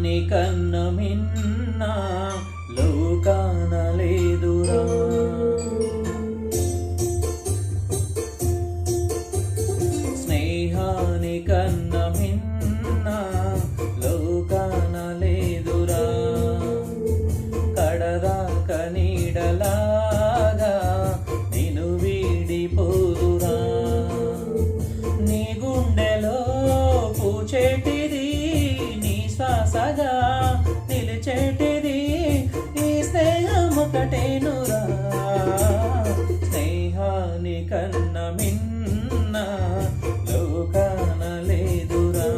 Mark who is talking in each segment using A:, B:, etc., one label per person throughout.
A: కన్న మిన్న లోకాన లేదురా. స్నేహాని కన్న మిన్న లోకాన లేదురా. కడదాక నీడలాగా నిన్ను వీడిపోదురా. నీ గుండెలో పూచేటిది నీ శ్వాసగా నిలిచేటిది ఈ స్నేహం ఒకటేనురా. స్నేహాని కన్న మిన్న లోకాన లేదురా.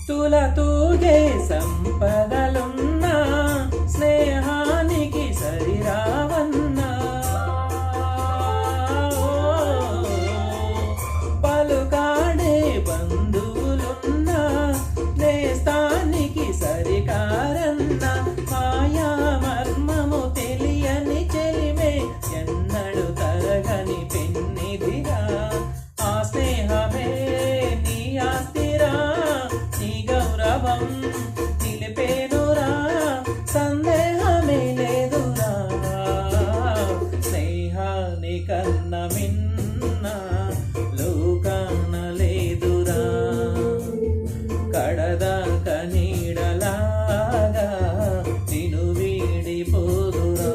A: తులతూగే సంపదలున్నా స్నేహానికి సరిరావన్నా. పలుకాడే బంధువులున్నా నేస్తానికి సరికారన్నా. మాయా మర్మము తెలియని చెలిమే ఎన్నడు తరగని పెన్నిదిరా. ఆ స్నేహమే నీ ఆస్తిరా, నీ గౌరవం నిలిపేనురా. సందేహమే లేదురా. స్నేహాని కన్న మిన్న లోకాన లేదురా. కడదాక నీడలాగా నిన్ను వీడిపోదురా.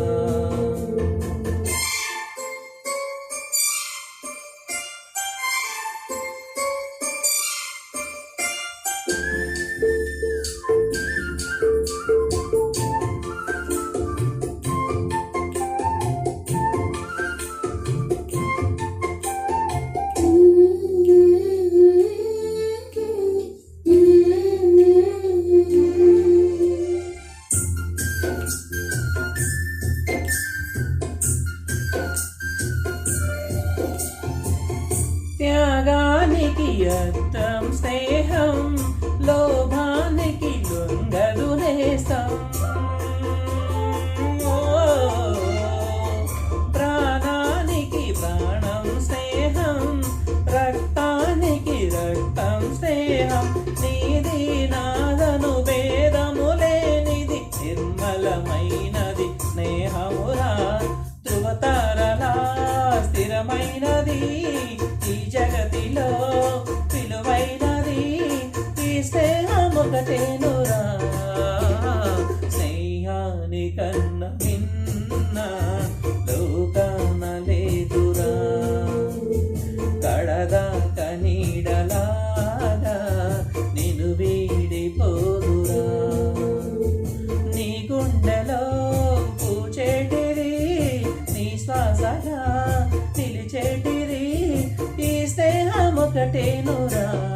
A: త్యాగానికి అర్థం స్నేహం, లోభానికి లొంగదు నేస్తం. ప్రాణానికి ప్రాణం స్నేహం, రక్తానికి రక్తం స్నేహం. నీది నాదను భేదము లేనిది నిర్మలమైనది స్నేహమురా. ధృవతారలా స్థిరమైనది ఈ జగతిలో విలువైనది ఈ స్నేహం ఒకటేనురా. స్నేహాని కన్న మిన్న లోకాన లేదురా. కడదాక నీడలాగా నిన్ను వీడిపోదురా. నీ గుండెలో పూచేటిది నీ శ్వాసగా నిలిచేటిది ఈ స్నేహం ఒకటేనురా.